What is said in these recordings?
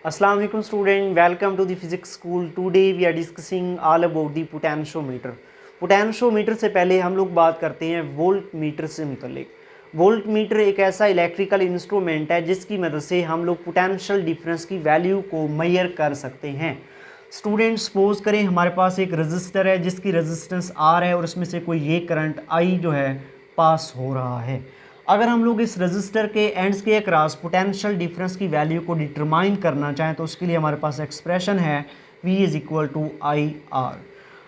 Assalamu alaikum student, welcome to the physics school. Today we are discussing all about the potentiometer. Potentiometer से पहले हम लोग बात करते हैं वोल्ट मीटर से मुतल्लिक. वोल्ट मीटर एक ऐसा इलेक्ट्रिकल इंस्ट्रूमेंट है जिसकी मदद से हम लोग पोटेंशियल डिफरेंस की वैल्यू को मेजर कर सकते हैं. स्टूडेंट सपोज करें हमारे पास एक रजिस्टर है जिसकी रेजिस्टेंस R है और उसमें से कोई ये करंट I जो है पास हो रहा है. अगर हम लोग इस रजिस्टर के एंड्स के अक्रॉस पोटेंशियल डिफरेंस की वैल्यू को डिटरमाइन करना चाहें तो उसके लिए हमारे पास एक्सप्रेशन है V is equal to I R.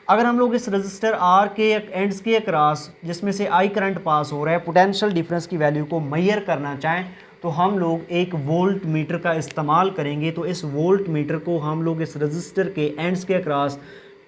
अगर हम लोग इस रजिस्टर R के एंड्स के अक्रॉस जिसमें से I करंट पास हो रहा है पोटेंशियल डिफरेंस की वैल्यू को मेजर करना चाहें तो हम लोग एक वोल्ट मीटर का इस्तेमाल करेंगे. तो इस वोल्ट मीटर को हम लोग इस रजिस्टर के एंड्स के अक्रॉस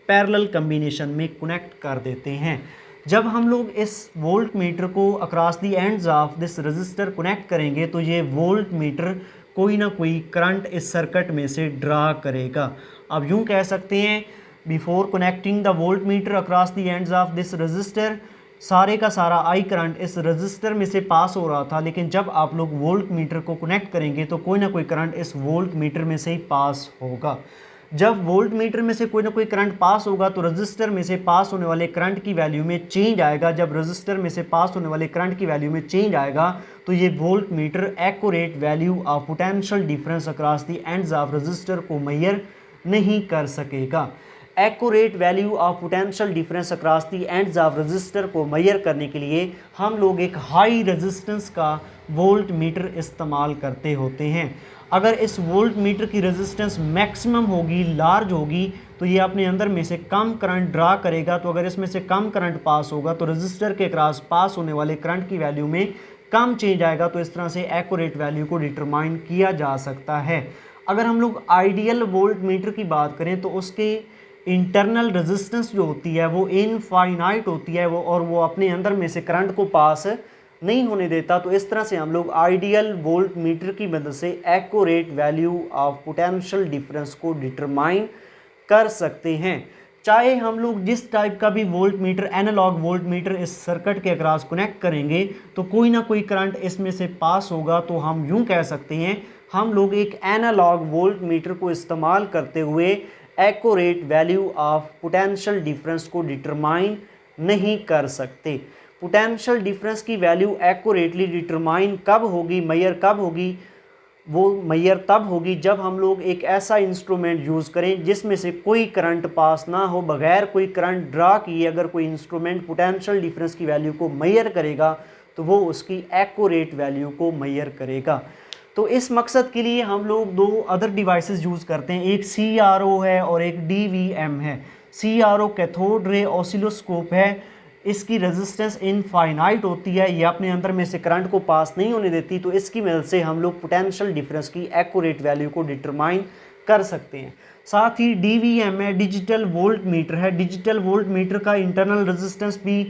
पैरेलल कम्बिनेशन में कनेक्ट कर देते हैं. जब हम लोग इस वोल्ट मीटर को across the ends of this register connect करेंगे तो ये वोल्ट मीटर कोई ना कोई करंट इस सर्किट में से ड्रा करेगा. अब यूँ कह सकते हैं before connecting the volt meter across the ends of this register सारे का सारा आई करंट इस रजिस्टर में से पास हो रहा था, लेकिन जब आप लोग वोल्ट मीटर को कनेक्ट करेंगे तो कोई ना कोई करंट इस वोल्ट मीटर में से ही पास होगा. जब वोल्ट मीटर में से कोई ना कोई करंट पास होगा तो रजिस्टर में से पास होने वाले करंट की वैल्यू में चेंज आएगा. जब रजिस्टर में से पास होने वाले करंट की वैल्यू में चेंज आएगा तो ये volt meter accurate value of potential difference across the ends of register को मेजर नहीं कर सकेगा. Accurate value of potential difference across the ends of register को मेजर करने के लिए हम लोग एक हाई रेजिस्टेंस का वोल्ट मीटर इस्तेमाल करते होते हैं. अगर इस वोल्ट मीटर की रेजिस्टेंस मैक्सिमम होगी, लार्ज होगी, तो ये अपने अंदर में से कम करंट ड्रा करेगा. तो अगर इसमें से कम करंट पास होगा तो रजिस्टर के क्रॉस पास होने वाले करंट की वैल्यू में कम चेंज आएगा. तो इस तरह से एक्यूरेट वैल्यू को डिटरमाइन किया जा सकता है. अगर हम लोग आइडियल वोल्ट मीटर की बात करें तो उसके इंटरनल रेजिस्टेंस जो होती है वो इनफाइनाइट होती है और वो अपने अंदर में से करंट को पास नहीं होने देता. तो इस तरह से हम लोग आइडियल वोल्ट मीटर की मदद से accurate value of potential difference को डिटरमाइन कर सकते हैं. चाहे हम लोग जिस टाइप का भी volt meter analog volt meter इस सर्किट के अक्रॉस कनेक्ट करेंगे तो कोई ना कोई करंट इसमें से पास होगा. तो हम यूं कह सकते हैं हम लोग एक एनालॉग वोल्ट मीटर को इस्तेमाल करते हुए accurate value of potential difference को डिटरमाइन नहीं कर सकते. पोटेंशियल डिफरेंस की वैल्यू एक्यूरेटली डिटरमाइन कब होगी, मेजर कब होगी? वो मेजर तब होगी जब हम लोग एक ऐसा इंस्ट्रूमेंट यूज़ करें जिसमें से कोई करंट पास ना हो. बगैर कोई करंट ड्रा किए अगर कोई इंस्ट्रूमेंट पोटेंशियल डिफरेंस की वैल्यू को मेजर करेगा तो वो उसकी एक्यूरेट वैल्यू को मेजर करेगा. तो इस मकसद के लिए हम लोग दो अदर डिवाइसेस यूज़ करते हैं. एक CRO है और एक DVM है. CRO कैथोड रे ऑसिलोस्कोप है. इसकी रेजिस्टेंस इनफाइनाइट होती है, ये अपने अंदर में से करंट को पास नहीं होने देती. तो इसकी मदद से हम लोग पोटेंशियल डिफरेंस की एक्यूरेट वैल्यू को डिटरमाइन कर सकते हैं. साथ ही DVM है, डिजिटल वोल्ट मीटर है. डिजिटल वोल्ट मीटर का इंटरनल रेजिस्टेंस भी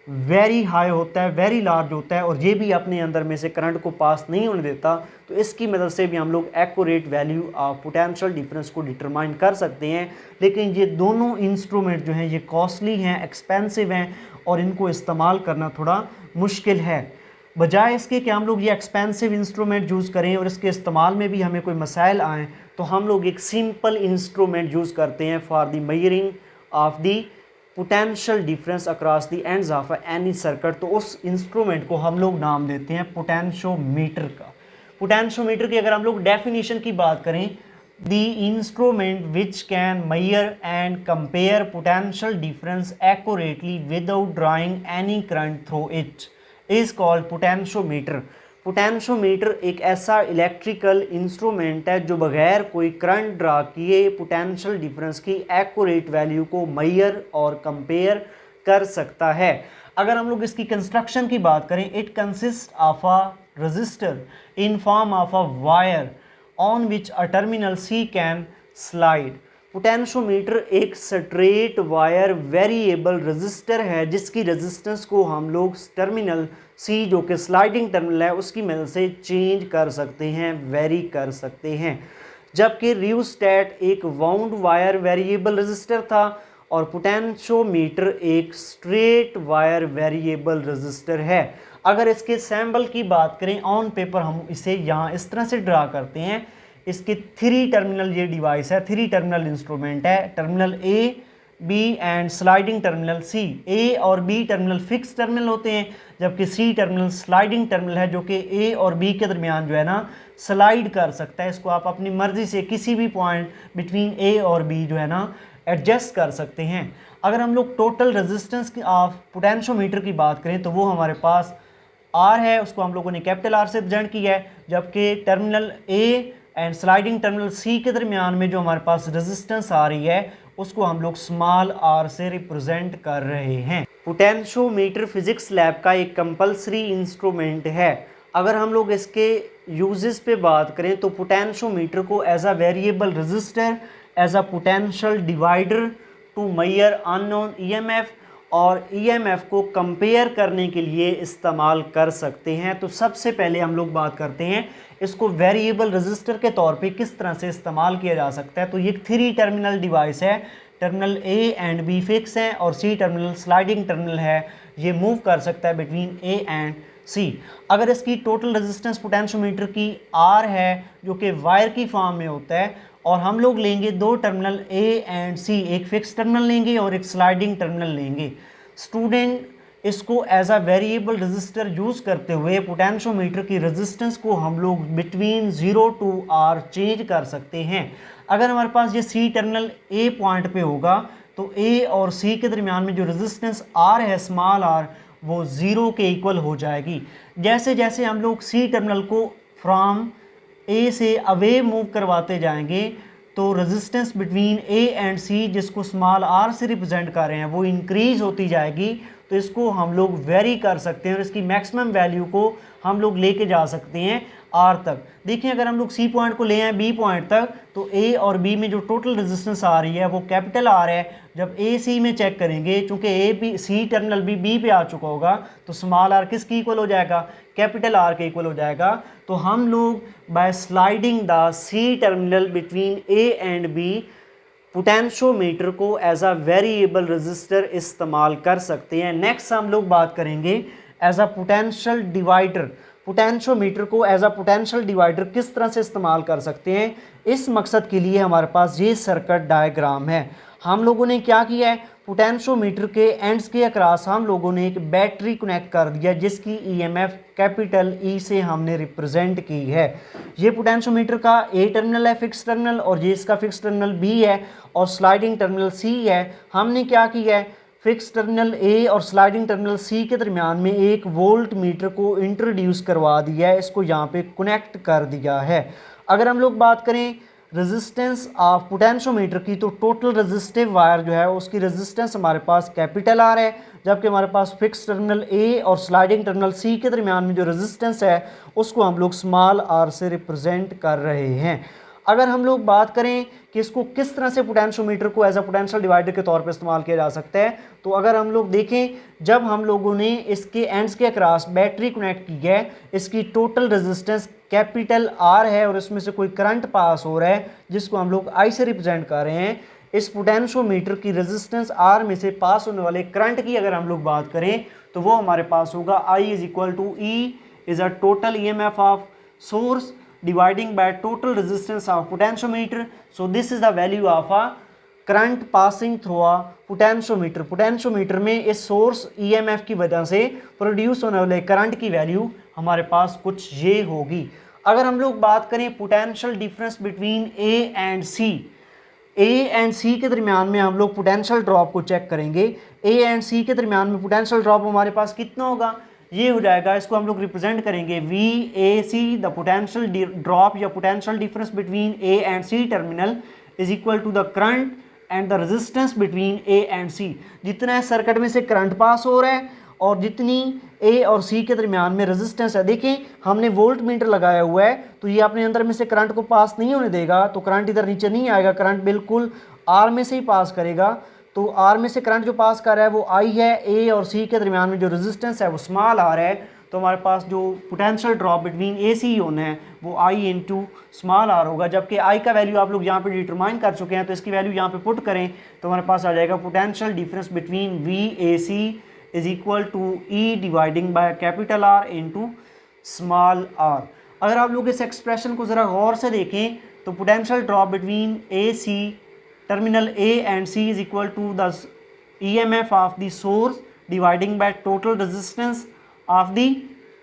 वेरी हाई होता है, वेरी लार्ज होता है और ये भी अपने अंदर में से करंट को पास नहीं होने देता. तो इसकी मदद से भी हम लोग accurate value of potential difference को डिटरमाइन कर सकते हैं. लेकिन ये दोनों इंस्ट्रूमेंट जो हैं ये कॉस्टली हैं, एक्सपेंसिव हैं और इनको इस्तेमाल करना थोड़ा मुश्किल है. बजाय इसके कि हम लोग ये एक्सपेंसिव इंस्ट्रूमेंट यूज़ करें और इसके इस्तेमाल में भी हमें कोई मसाइल आएँ तो हम लोग एक सिंपल इंस्ट्रूमेंट यूज़ करते हैं for the measuring of the potential difference across the ends of any circuit. तो उस इंस्ट्रूमेंट को हम लोग नाम देते हैं पोटेंशियोमीटर का. पोटेंशियोमीटर की अगर हम लोग डेफिनेशन की बात करें, the instrument which can measure and compare potential difference accurately without drawing any current through it is called potentiometer. Potentiometer एक ऐसा इलेक्ट्रिकल इंस्ट्रूमेंट है जो बगैर कोई करंट ड्रा किए पोटेंशियल डिफरेंस की एक्यूरेट वैल्यू को मेजर और कंपेयर कर सकता है. अगर हम लोग इसकी कंस्ट्रक्शन की बात करें, it consist of a resistor in form of a wire on which a terminal C can slide. Potentiometer एक स्ट्रेट वायर वेरिएबल रजिस्टर है जिसकी रेजिस्टेंस को हम लोग टर्मिनल C जो कि स्लाइडिंग टर्मिनल है उसकी मदद से चेंज कर सकते हैं, वेरी कर सकते हैं. जबकि रियोस्टेट एक वाउंड वायर वेरिएबल रजिस्टर था और पोटेंशियोमीटर एक स्ट्रेट वायर वेरिएबल रजिस्टर है. अगर इसके सैम्बल की बात करें ऑन पेपर हम इसे यहाँ इस तरह से ड्रा करते हैं. इसके 3 टर्मिनल ये डिवाइस है, 3 टर्मिनल इंस्ट्रूमेंट है, terminal A, B and sliding terminal C. A और बी टर्मिनल फिक्स टर्मिनल होते हैं, जबकि सी टर्मिनल स्लाइडिंग टर्मिनल है, जो कि ए और बी के दरमियान जो है ना स्लाइड कर सकता है। इसको आप अपनी मर्जी से किसी भी पॉइंट बिटवीन ए और बी जो है ना एडजस्ट कर सकते हैं। अगर हम लोग टोटल रेजिस्टेंस की ऑफ पोटेंशियोमीटर की बात करें तो वो हमारे पास आर है, उसको हम लोगों ने कैपिटल आर से रिप्रेजेंट किया है, जबकि terminal A and sliding terminal C के दरमियान में जो हमारे पास रेजिस्टेंस आ रही है उसको हम लोग स्मॉल आर से रिप्रेजेंट कर रहे हैं। पोटेंशियोमीटर फिजिक्स लैब का एक कंपलसरी इंस्ट्रूमेंट है। अगर हम लोग इसके यूजेस पे बात करें तो पोटेंशियोमीटर को as a variable resistor, as a potential divider to measure unknown EMF और ईएमएफ को कंपेयर करने के लिए इस्तेमाल कर सकते हैं। तो सबसे पहले हम लोग बात करते हैं इसको वेरिएबल रेजिस्टर के तौर पे किस तरह से इस्तेमाल किया जा सकता है। तो ये 3 टर्मिनल डिवाइस है, terminal A and B fix हैं और सी टर्मिनल स्लाइडिंग टर्मिनल है, ये मूव कर सकता है बिटवीन ए एंड सी। अगर इसकी टोटल रेजिस्टेंस पोटेंशियोमीटर की आर है जो कि वायर की फॉर्म में होता है, और हम लोग लेंगे 2 टर्मिनल ए एंड सी, एक फिक्स टर्मिनल लेंगे और एक स्लाइडिंग टर्मिनल लेंगे। स्टूडेंट इसको as a variable resistor use करते हुए पोटेंशियोमीटर की रेजिस्टेंस को हम लोग बिटवीन 0 टू आर चेंज कर सकते हैं। अगर हमारे पास ये सी टर्मिनल ए पॉइंट पे होगा तो ए और सी के दरमियान में जो रेजिस्टेंस आर है, स्मॉल आर, वो 0 के इक्वल हो जाएगी। जैसे जैसे हम लोग सी टर्मिनल को फ्रॉम ए से अवे मूव करवाते जाएंगे तो resistance between A and C, जिसको स्मॉल आर से रिप्रेजेंट कर रहे हैं, वो इंक्रीज होती जाएगी। तो इसको हम लोग वेरी कर सकते हैं और इसकी मैक्सिमम वैल्यू को हम लोग लेके जा सकते हैं आर तक। देखिए अगर हम लोग सी पॉइंट को ले आए बी पॉइंट तक तो ए और बी में जो टोटल रेजिस्टेंस आ रही है वो कैपिटल आर है। जब ए सी में चेक करेंगे, चूंकि ए बी सी टर्मिनल भी बी पे आ चुका होगा, तो स्मॉल आर किसकी इक्वल हो जाएगा, कैपिटल आर के इक्वल हो जाएगा। तो हम लोग by sliding the C terminal between A and B potentiometer को एज अ वेरिएबल रेजिस्टर इस्तेमाल कर सकते हैं। नेक्स्ट हम लोग बात करेंगे as a potential divider. Potentiometer को एज अ पोटेंशियल डिवाइडर किस तरह से इस्तेमाल कर सकते हैं, इस मकसद के लिए हमारे पास ये सर्किट डायग्राम है। हम लोगों ने क्या किया है, पोटेंशियोमीटर के एंड्स के अक्रॉस हम लोगों ने एक बैटरी कनेक्ट कर दिया जिसकी ईएमएफ कैपिटल ई से हमने रिप्रेजेंट की है। ये पोटेंशियोमीटर का ए टर्मिनल है फिक्स टर्मिनल, और ये इसका फिक्स टर्मिनल बी है और स्लाइडिंग टर्मिनल सी है। हमने क्या किया है, फिक्स टर्मिनल ए और स्लाइडिंग टर्मिनल सी के दरमियान में एक वोल्ट मीटर को इंट्रोड्यूस करवा दिया है, इसको यहाँ पे कनेक्ट कर दिया है। अगर हम लोग बात करें रेजिस्टेंस ऑफ पोटेंशियोमीटर की, तो टोटल रेजिस्टिव वायर जो है उसकी रेजिस्टेंस हमारे पास कैपिटल आर है, जबकि हमारे पास फिक्स टर्मिनल ए और स्लाइडिंग टर्मिनल सी के दरमियान में जो रेजिस्टेंस है उसको हम लोग स्मॉल आर से रिप्रेजेंट कर रहे हैं। अगर हम लोग बात करें कि इसको किस तरह से पोटेंशियोमीटर को एज अ पोटेंशियल डिवाइडर के तौर पे इस्तेमाल किया जा सकता है, तो अगर हम लोग देखें, जब हम लोगों ने इसके एंड्स के अक्रॉस बैटरी कनेक्ट की है, इसकी टोटल रेजिस्टेंस कैपिटल आर है और इसमें से कोई करंट पास हो रहा है जिसको हम लोग आई से रिप्रेजेंट कर रहे हैं। इस पोटेंशियोमीटर की रेजिस्टेंस आर में से पास होने वाले करंट की अगर हम लोग बात करें तो वो हमारे पास होगा I is equal to E is a total EMF of source dividing by total resistance of potentiometer. So this is the value of a current passing through a potentiometer. Potentiometer में इस सोर्स ईएमएफ की वजह से produce होने वाले current की value हमारे पास कुछ ये होगी। अगर हम लोग बात करें potential difference between A and C, A and C के दरमियान में हम लोग पोटेंशियल ड्रॉप को चेक करेंगे। ए एंड सी के दरमियान में पोटेंशियल ड्रॉप हमारे पास कितना होगा, ये हो जाएगा, इसको हम लोग रिप्रेजेंट करेंगे V A C, the potential drop या potential difference between A and C terminal is equal to the current and the resistance between A and C. जितना सर्किट में से करंट पास हो रहा है और जितनी ए और सी के दरमियान में रेजिस्टेंस है। देखिए हमने वोल्ट मीटर लगाया हुआ है तो ये अपने अंदर में से करंट को पास नहीं होने देगा, तो करंट इधर नीचे नहीं आएगा, करंट बिल्कुल आर में से ही पास करेगा। तो आर में से करंट जो पास कर रहा है वो आई है, ए और सी के दरमियान में जो रेजिस्टेंस है वो स्मॉल आर है, तो हमारे पास जो पोटेंशियल ड्रॉप बिटवीन ए सी होना है वो आई इंटू स्मॉल आर होगा। जबकि आई का वैल्यू आप लोग यहाँ पे डिटरमाइन कर चुके हैं, तो इसकी वैल्यू यहाँ पे पुट करें तो हमारे पास आ जाएगा potential difference between V A C is equal to E dividing by capital R into small R. अगर आप लोग इस एक्सप्रेशन को ज़रा गौर से देखें तो potential drop between A C terminal A and C is equal to the EMF of the source dividing by total resistance of the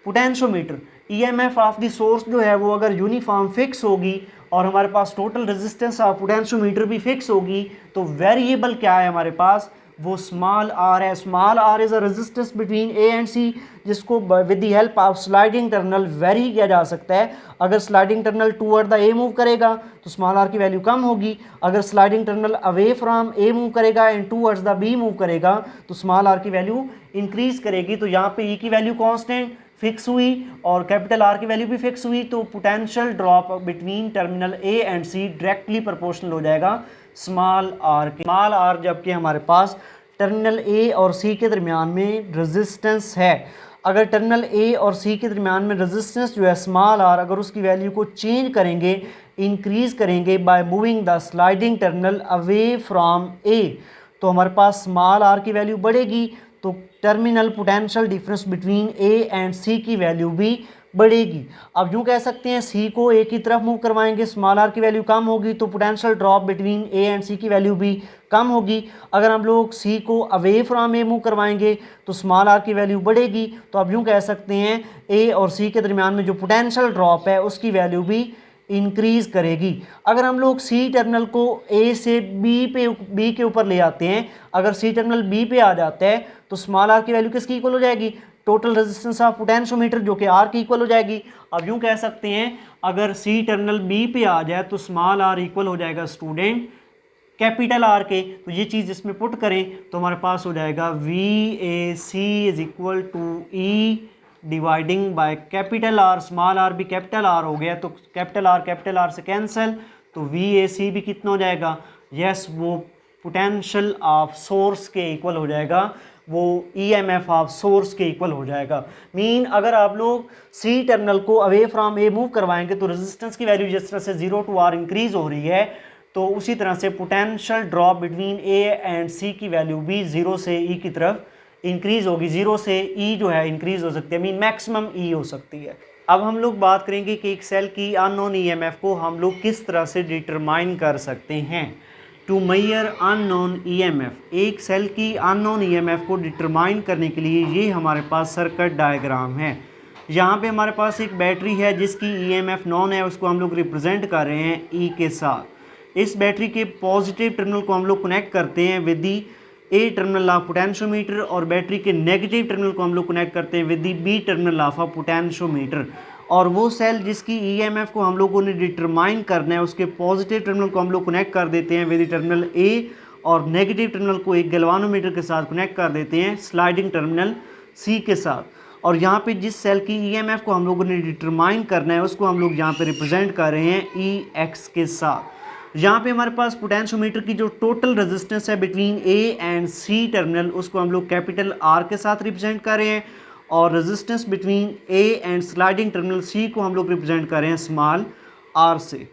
potentiometer. EMF of the source जो है वो अगर यूनिफॉर्म फिक्स होगी और हमारे पास टोटल रेजिस्टेंस ऑफ पोटेंशियोमीटर भी fix होगी तो वेरिएबल क्या है हमारे पास, वो स्मॉल आर है। Small R is a resistance between A and C जिसको with the help of sliding terminal vary किया जा सकता है। अगर sliding terminal toward the A move करेगा तो स्मॉल आर की वैल्यू कम होगी, अगर sliding terminal away from A move करेगा and towards the B move करेगा तो स्मॉल आर की वैल्यू इंक्रीज करेगी। तो यहाँ पे ई की वैल्यू कॉन्स्टेंट फिक्स हुई और कैपिटल आर की वैल्यू भी फिक्स हुई, तो potential drop between terminal A and C directly proportional हो जाएगा स्मॉल आर के। स्मॉल आर जबकि हमारे पास टर्मिनल ए और सी के दरमियान में रेजिस्टेंस है, अगर टर्मिनल ए और सी के दरमियान में रेजिस्टेंस जो है स्मॉल आर, अगर उसकी वैल्यू को चेंज करेंगे, इंक्रीज करेंगे by moving the sliding terminal away from A, तो हमारे पास स्मॉल आर की वैल्यू बढ़ेगी, तो terminal potential difference between A and C की वैल्यू भी बढ़ेगी। अब यूँ कह सकते हैं सी को ए की तरफ मूव करवाएंगे, स्मॉल आर की वैल्यू कम होगी तो potential drop between A and C की वैल्यू भी कम होगी। अगर हम लोग सी को अवे फ्रॉम ए मूव करवाएंगे तो स्मॉल आर की वैल्यू बढ़ेगी। तो अब यूँ कह सकते हैं ए और सी के दरमियान में जो पोटेंशियल ड्रॉप है उसकी वैल्यू भी इंक्रीज करेगी। अगर हम लोग सी टर्मिनल को ए से बी के ऊपर ले आते हैं, अगर सी टर्मिनल बी पे आ जाता है तो स्मॉल आर की वैल्यू किसकी इक्वल हो जाएगी, टोटल रेजिस्टेंस ऑफ पोटेंशियोमीटर जो कि आर की इक्वल हो जाएगी। अब यूँ कह सकते हैं अगर सी टर्मिनल बी पे आ जाए तो स्मॉल आर इक्वल हो जाएगा स्टूडेंट कैपिटल आर के। तो ये चीज़ इसमें पुट करें तो हमारे पास हो जाएगा VAC is equal to E dividing by capital R, small R भी कैपिटल आर हो गया तो कैपिटल आर से कैंसिल, तो VAC भी कितना हो जाएगा, यस वो पोटेंशियल ऑफ सोर्स के इक्वल हो जाएगा, वो EMF ऑफ सोर्स के इक्वल हो जाएगा। मीन अगर आप लोग सी टर्मिनल को अवे फ्रॉम ए मूव करवाएंगे तो रेजिस्टेंस की वैल्यू जिस तरह से 0 to R इंक्रीज हो रही है तो उसी तरह से potential drop between A and C की वैल्यू भी 0 से E की तरफ इंक्रीज होगी। 0 से E जो है इंक्रीज हो सकती है, मीन मैक्सिमम E हो सकती है। अब हम लोग बात करेंगे कि एक सेल की अननोन EMF को हम लोग किस तरह से डिटरमाइन कर सकते हैं। टू मेजर अननोन EMF, एक सेल की अननोन EMF को डिटरमाइन करने के लिए ये हमारे पास सर्किट डायग्राम है। यहाँ पे हमारे पास एक बैटरी है जिसकी EMF नॉन है, उसको हम लोग रिप्रेजेंट कर रहे हैं E के साथ। इस बैटरी के पॉजिटिव टर्मिनल को हम लोग कनेक्ट करते हैं with the A terminal of potentiometer और बैटरी के नेगेटिव टर्मिनल को हम लोग कनेक्ट करते हैं with the B terminal of a potentiometer. और वो सेल जिसकी EMF को हम लोगों ने डिटरमाइन करना है उसके पॉजिटिव टर्मिनल को हम लोग कनेक्ट कर देते हैं विद टर्मिनल ए और नेगेटिव टर्मिनल को एक गैल्वानोमीटर के साथ कनेक्ट कर देते हैं स्लाइडिंग टर्मिनल सी के साथ। और यहाँ पे जिस सेल की EMF को हम लोगों ने डिटरमाइन करना है उसको हम लोग यहाँ पे रिप्रेजेंट कर रहे हैं EX के साथ। यहाँ पे हमारे पास पोटेंशियोमीटर की जो टोटल रेजिस्टेंस है between A and C terminal उसको हम लोग कैपिटल आर के साथ रिप्रेजेंट कर रहे हैं और resistance between A and sliding terminal C को हम लोग रिप्रेजेंट कर रहे हैं स्मॉल आर से।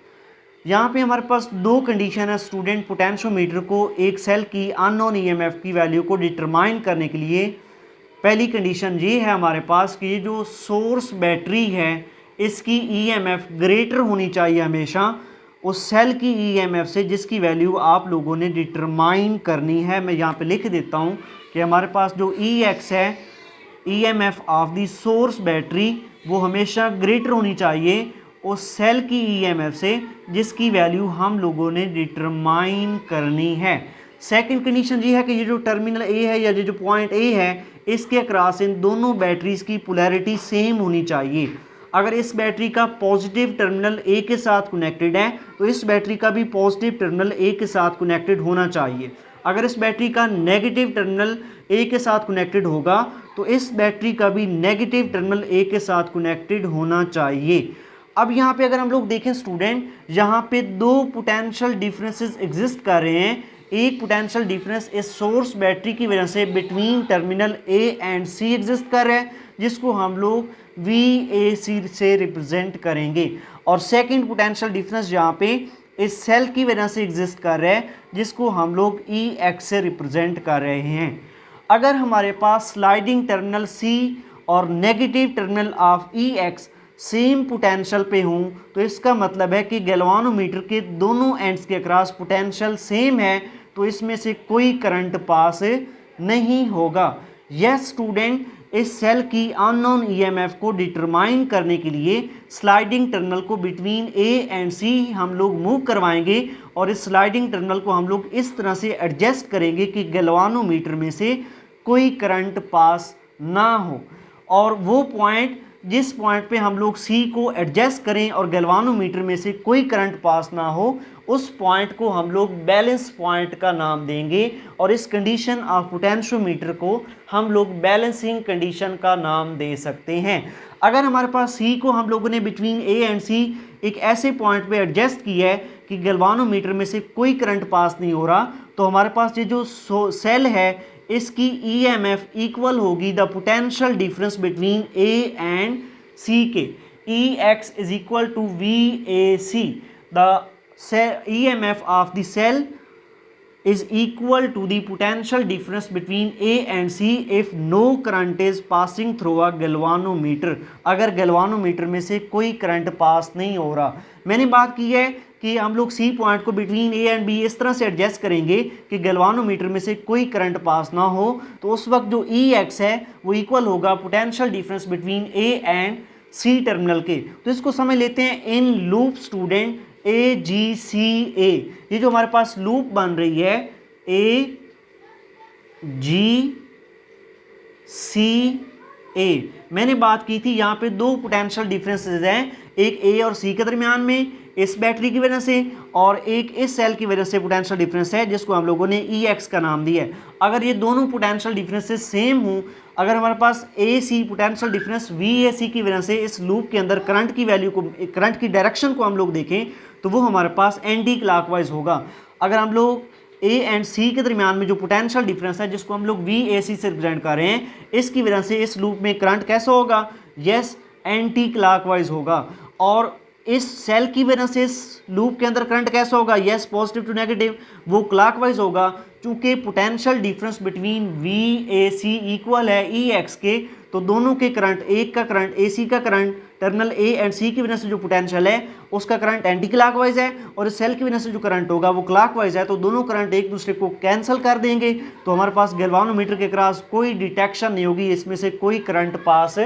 यहाँ पे हमारे पास दो कंडीशन है स्टूडेंट पोटेंशियोमीटर को एक सेल की अननोन EMF की वैल्यू को डिटरमाइन करने के लिए। पहली कंडीशन ये है हमारे पास कि ये जो सोर्स बैटरी है इसकी EMF ग्रेटर होनी चाहिए हमेशा उस सेल की EMF से जिसकी वैल्यू आप लोगों ने डिटरमाइन करनी है। मैं यहाँ पे लिख देता हूँ कि हमारे पास जो EX है EMF of the source battery वो हमेशा ग्रेटर होनी चाहिए उस सेल की EMF से जिसकी वैल्यू हम लोगों ने डिटरमाइन करनी है। सेकंड कंडीशन ये है कि ये जो टर्मिनल ए है या ये जो पॉइंट ए है इसके अक्रॉस इन दोनों बैटरीज की पोलैरिटी सेम होनी चाहिए। अगर इस बैटरी का पॉजिटिव टर्मिनल ए के साथ कनेक्टेड है तो इस बैटरी का भी पॉजिटिव टर्मिनल ए के साथ कनेक्टेड होना चाहिए। अगर इस बैटरी का नेगेटिव टर्मिनल ए के साथ कनेक्टेड होगा तो इस बैटरी का भी नेगेटिव टर्मिनल ए के साथ कनेक्टेड होना चाहिए। अब यहाँ पे अगर हम लोग देखें स्टूडेंट, यहाँ पे दो पोटेंशियल डिफरेंसेस एग्जिस्ट कर रहे हैं। एक पोटेंशियल डिफरेंस इस सोर्स बैटरी की वजह से between terminal A and C exist कर रहा है जिसको हम लोग VAC से रिप्रेजेंट करेंगे और सेकंड पोटेंशियल डिफरेंस यहाँ पे इस सेल की वजह से एग्जिस्ट कर रहा है जिसको हम लोग EX से रिप्रेजेंट कर रहे हैं। अगर हमारे पास स्लाइडिंग टर्मिनल C और negative terminal of EX same potential पे हूँ तो इसका मतलब है कि गैल्वानोमीटर के दोनों एंड्स के अक्रॉस पोटेंशियल सेम है, तो इसमें से कोई करंट पास नहीं होगा। यस स्टूडेंट, इस सेल की अननोन ईएमएफ को डिटरमाइन करने के लिए स्लाइडिंग टर्मिनल को बिटवीन ए एंड सी हम लोग मूव करवाएंगे और इस स्लाइडिंग टर्मिनल को हम लोग इस तरह से एडजस्ट करेंगे कि गैल्वानोमीटर में से कोई करंट पास ना हो। और वो पॉइंट जिस पॉइंट पे हम लोग सी को एडजस्ट करें और गैल्वानोमीटर में से कोई करंट पास ना हो, उस पॉइंट को हम लोग बैलेंस पॉइंट का नाम देंगे और इस कंडीशन ऑफ पोटेंशियोमीटर को हम लोग बैलेंसिंग कंडीशन का नाम दे सकते हैं। अगर हमारे पास सी को हम लोगों ने बिटवीन ए एंड सी एक ऐसे पॉइंट पे एडजस्ट किया है कि गैल्वानोमीटर में से कोई करंट पास नहीं हो रहा, तो हमारे पास ये जो सेल है इसकी ईएमएफ इक्वल होगी the potential difference between A and C के। E X is equal to V A C. The EMF of the cell is equal to the potential difference between A and C if no current is passing through a galvanometer। अगर galvanometer में से कोई current pass नहीं हो रहा। मैंने बात की है कि हम लोग सी पॉइंट को बिटवीन ए एंड बी इस तरह से एडजस्ट करेंगे कि गैल्वानोमीटर में से कोई करंट पास ना हो, तो उस वक्त जो ई एक्स है वो इक्वल होगा potential difference between A and C terminal के। तो इसको समझ लेते हैं इन लूप स्टूडेंट ए जी सी ए। ये जो हमारे पास लूप बन रही है ए जी सी ए, मैंने बात की थी यहाँ पे दो पोटेंशियल डिफरेंसेस हैं, एक ए और सी के दरमियान में इस बैटरी की वजह से और एक इस सेल की वजह से पोटेंशियल डिफरेंस है जिसको हम लोगों ने ई एक्स का नाम दिया है। अगर ये दोनों पोटेंशियल डिफरेंसेस सेम हों, अगर हमारे पास ए सी पोटेंशियल डिफरेंस वी ए सी की वजह से इस लूप के अंदर करंट की वैल्यू को, करंट की डायरेक्शन को हम लोग देखें तो वो हमारे पास एंटी क्लॉकवाइज होगा। अगर हम लोग ए एंड सी के दरमियान में जो पोटेंशियल डिफरेंस है जिसको हम लोग वी ए सी से रिप्रेजेंट कर रहे हैं, इसकी वजह से इस लूप में करंट कैसा होगा? यस, एंटी क्लॉकवाइज होगा। और इस सेल की वजह से इस लूप के अंदर करंट कैसा होगा? यस, पॉजिटिव टू नेगेटिव, वो क्लॉकवाइज होगा। चूंकि potential difference between V A C equal है ई एक्स के, तो दोनों के करंट, एक का करंट ए सी का current terminal A and C की वजह से जो पोटेंशियल है उसका करंट एंटी क्लॉकवाइज है और इस सेल की वजह से जो करंट होगा वो क्लॉकवाइज है, तो दोनों करंट एक दूसरे को कैंसिल कर देंगे, तो हमारे पास गैल्वानोमीटर के क्रॉस कोई डिटेक्शन नहीं होगी, इसमें से कोई करंट पास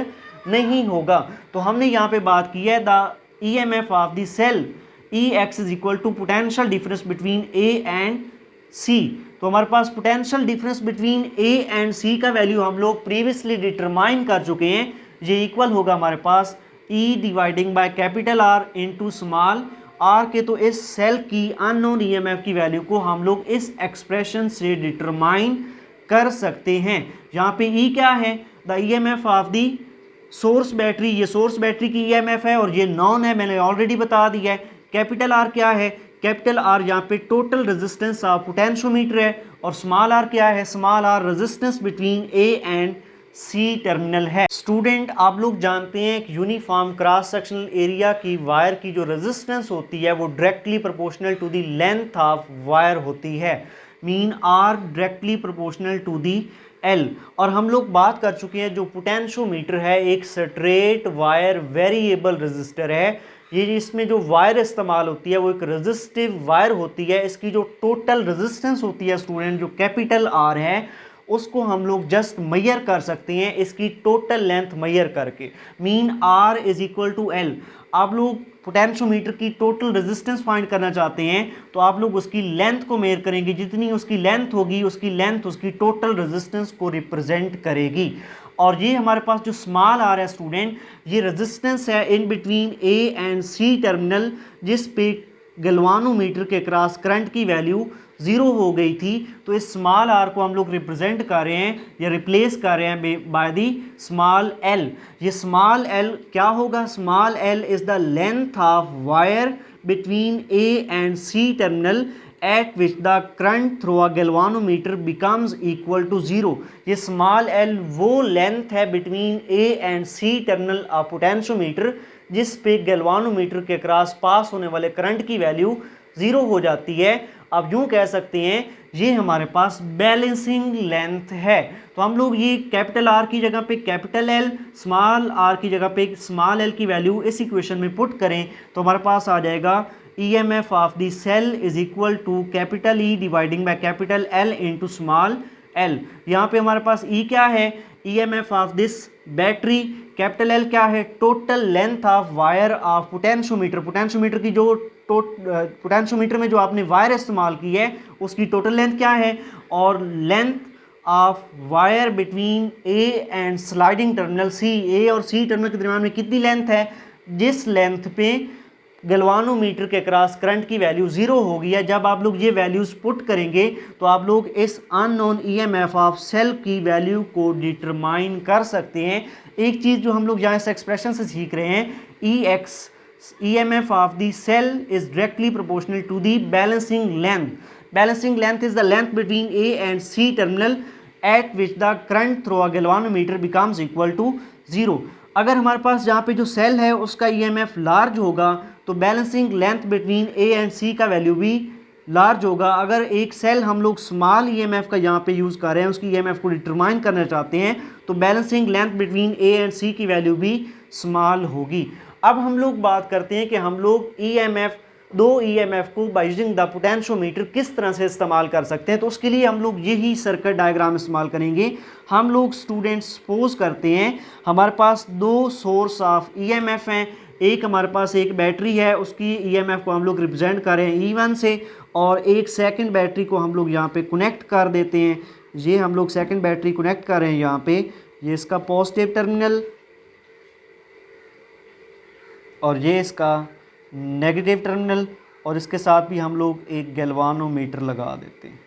नहीं होगा। तो हमने यहाँ पे बात की है the EMF of the cell EX is equal to potential difference between A and C। तो हमारे पास potential difference between A and C का वैल्यू हम लोग प्रीवियसली डिटरमाइन कर चुके हैं। ये इक्वल होगा हमारे पास E dividing by capital R into small r के। तो इस सेल की अननोन EMF की वैल्यू को हम लोग इस एक्सप्रेशन से डिटरमाइन कर सकते हैं। यहाँ पे E क्या है? The EMF of the source battery, ये सोर्स बैटरी की EMF है और ये नॉन है, मैंने ऑलरेडी बता दिया है। कैपिटल R क्या है? कैपिटल R यहाँ पे टोटल रेजिस्टेंस ऑफ पोटेंशियोमीटर है और स्मॉल r क्या है? Small r resistance between A and C terminal है। स्टूडेंट, आप लोग जानते हैं कि यूनिफॉर्म क्रॉस सेक्शनल एरिया की वायर की जो रेजिस्टेंस होती है वो directly proportional to the length of wire होती है, mean R directly proportional to the L। और हम लोग बात कर चुके हैं जो पोटेंशियोमीटर है एक स्ट्रेट वायर वेरिएबल रेजिस्टर है। ये इसमें जो वायर इस्तेमाल होती है वो एक रेजिस्टिव वायर होती है। इसकी जो टोटल रेजिस्टेंस होती है स्टूडेंट, जो कैपिटल R है, उसको हम लोग जस्ट मेजर कर सकते हैं इसकी टोटल लेंथ मेजर करके, mean R is equal to L। आप लोग पोटेंशियोमीटर की टोटल रेजिस्टेंस फाइंड करना चाहते हैं तो आप लोग उसकी लेंथ को मेजर करेंगे, जितनी उसकी लेंथ होगी उसकी लेंथ उसकी टोटल रेजिस्टेंस को रिप्रेजेंट करेगी। और ये हमारे पास जो स्मॉल r है स्टूडेंट, ये रेजिस्टेंस है in between A and C terminal, जिस पे गैल्वानोमीटर के क्रॉस करंट की वैल्यू 0 हो गई थी। तो इस स्मॉल r को हम लोग रिप्रेजेंट कर रहे हैं या रिप्लेस कर रहे हैं बाय दी स्मॉल l। ये स्मॉल l क्या होगा? Small l is the length of wire between A and C terminal at which the current through a galvanometer becomes equal to 0। ये स्मॉल l वो length है between A and C terminal of potentiometer जिस पे galvanometer के cross पास होने वाले current की value 0 हो जाती है। अब यूँ कह सकते हैं ये हमारे पास बैलेंसिंग लेंथ है। तो हम लोग ये कैपिटल आर की जगह पे कैपिटल एल, स्मॉल आर की जगह पे स्मॉल एल की वैल्यू इस इक्वेशन में पुट करें तो हमारे पास आ जाएगा EMF of the cell is equal to capital E dividing by capital L into small L. यहाँ पे हमारे पास E क्या है, EMF of this battery, capital L क्या है, total length of wire of potentiometer. Potentiometer की जो पोटेंशियोमीटर में जो आपने वायर इस्तेमाल की है उसकी टोटल लेंथ क्या है, और length of wire between A and sliding terminal C, A और C टर्मिनल के दरमियान में कितनी लेंथ है, जिस लेंथ पे गैल्वानोमीटर के क्रॉस करंट की वैल्यू 0 होगी। या जब आप लोग ये वैल्यूज पुट करेंगे तो आप लोग इस अननोन EMF ऑफ सेल की वैल्यू को डिटरमाइन कर सकते हैं। एक चीज़ जो हम लोग यहाँ इस एक्सप्रेशन से सीख रहे हैं, EMF of the cell is directly proportional to the balancing length. Balancing length is the length between A and C terminal at which the current through a galvanometer becomes equal to 0। अगर हमारे पास जहाँ पे जो cell है उसका EMF large होगा तो balancing length between A and C का वैल्यू भी लार्ज होगा। अगर एक सेल हम लोग स्मॉल EMF का यहाँ पे यूज़ कर रहे हैं, उसकी EMF को डिटरमाइन करना चाहते हैं, तो balancing length between A and C की वैल्यू भी स्मॉल होगी। अब हम लोग बात करते हैं कि हम लोग दो EMF को बाय यूजिंग द पोटेंशियोमीटर किस तरह से इस्तेमाल कर सकते हैं। तो उसके लिए हम लोग यही सर्किट डायग्राम इस्तेमाल करेंगे। हम लोग स्टूडेंट्स सपोज करते हैं हमारे पास दो सोर्स ऑफ EMF हैं, एक हमारे पास एक बैटरी है, उसकी EMF को हम लोग रिप्रेजेंट कर रहे हैं E1 से, और एक सेकंड बैटरी को हम लोग यहाँ पे कनेक्ट कर देते हैं। ये हम लोग सेकंड बैटरी कनेक्ट कर रहे हैं यहाँ पे, ये इसका पॉजिटिव टर्मिनल और ये इसका नेगेटिव टर्मिनल, और इसके साथ भी हम लोग एक गैल्वानोमीटर लगा देते हैं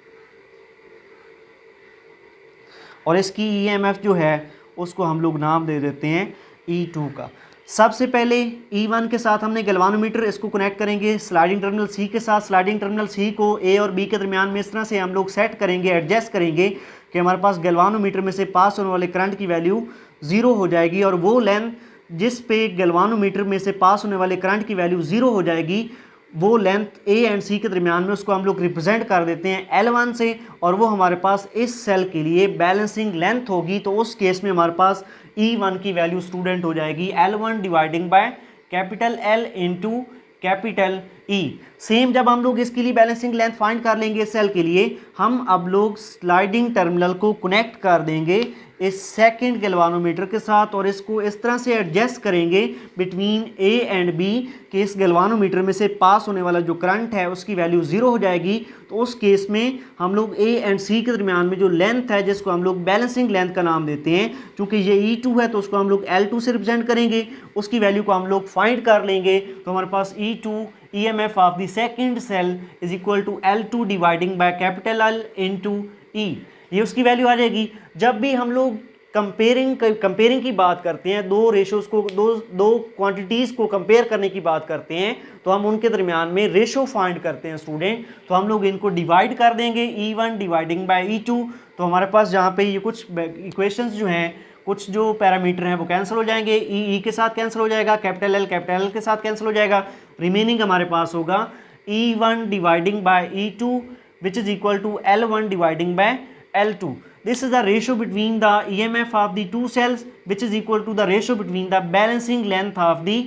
और इसकी EMF जो है उसको हम लोग नाम दे देते हैं E2 का। सबसे पहले E1 के साथ हमने गैल्वानोमीटर इसको कनेक्ट करेंगे स्लाइडिंग टर्मिनल C के साथ। स्लाइडिंग टर्मिनल C को A और B के दरमियान में इस तरह से हम लोग सेट करेंगे, एडजस्ट करेंगे कि हमारे पास गैल्वानोमीटर में से पास होने वाले करंट की वैल्यू 0 हो जाएगी, और वो लेंथ जिस पे गैल्वानोमीटर में से पास होने वाले करंट की वैल्यू 0 हो जाएगी, वो लेंथ A एंड C के दरमियान में उसको हम लोग रिप्रेजेंट कर देते हैं L1 से, और वो हमारे पास इस सेल के लिए बैलेंसिंग लेंथ होगी। तो उस केस में हमारे पास E1 की वैल्यू स्टूडेंट हो जाएगी L1 dividing by capital L into capital E। Same जब हम लोग इसके लिए बैलेंसिंग लेंथ फाइंड कर लेंगे सेल के लिए, हम अब लोग स्लाइडिंग टर्मिनल को कनेक्ट कर देंगे इस सेकंड गैल्वानोमीटर के साथ, और इसको इस तरह से एडजस्ट करेंगे बिटवीन A एंड B कि इस गैल्वानोमीटर में से पास होने वाला जो करंट है उसकी वैल्यू 0 हो जाएगी। तो उस केस में हम लोग A एंड C के दरमियान में जो लेंथ है जिसको हम लोग बैलेंसिंग लेंथ का नाम देते हैं, क्योंकि ये E2 है तो उसको हम लोग L2 से रिप्रेजेंट करेंगे, उसकी वैल्यू को हम लोग फाइंड कर लेंगे। तो हमारे पास E2 EMF of the second cell is equal to L2 dividing by capital L into E, ये उसकी वैल्यू आ जाएगी। जब भी हम लोग कंपेयरिंग की बात करते हैं, दो रेशोज़ को दो क्वांटिटीज़ को कंपेयर करने की बात करते हैं, तो हम उनके दरमियान में रेशो फाइंड करते हैं स्टूडेंट। तो हम लोग इनको डिवाइड कर देंगे E1 डिवाइडिंग बाय E2। तो हमारे पास जहाँ पे ये कुछ इक्वेशंस जो हैं, कुछ जो पैरामीटर हैं वो कैंसिल हो जाएंगे, E के साथ कैंसिल हो जाएगा, कैपिटल L के साथ कैंसिल हो जाएगा, रिमेनिंग हमारे पास होगा E1 dividing by E2 which is equal to L1 dividing by L2. This is the ratio between the EMF of the two cells which is equal to the ratio between the balancing length of the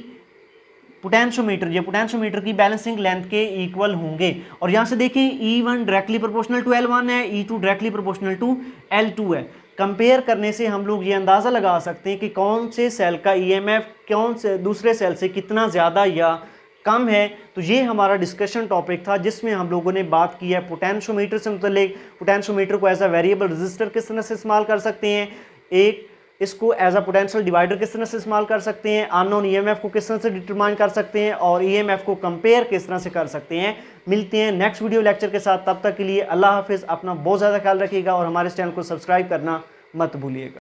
potentiometer. ये potentiometer की balancing length के equal होंगे। और यहाँ से देखें E1 directly proportional to L1 है, E2 directly proportional to L2 है। कंपेयर करने से हम लोग ये अंदाज़ा लगा सकते हैं कि कौन से सेल का EMF कौन से दूसरे सेल से कितना ज़्यादा या कम है। तो ये हमारा डिस्कशन टॉपिक था जिसमें हम लोगों ने बात की है पोटेंशियोमीटर से मुतल्लिक, पोटेंशियोमीटर को एज अ वेरिएबल रजिस्टर किस तरह से इस्तेमाल कर सकते हैं, एक इसको एज अ पोटेंशियल डिवाइडर किस तरह से इस्तेमाल कर सकते हैं, अननोन EMF को किस तरह से डिटरमाइन कर सकते हैं, और EMF को कंपेयर किस तरह से कर सकते हैं। मिलते हैं नेक्स्ट वीडियो लेक्चर के साथ, तब तक के लिए अल्लाह हाफिज़। अपना बहुत ज़्यादा ख्याल रखिएगा और हमारे चैनल को सब्सक्राइब करना मत भूलिएगा।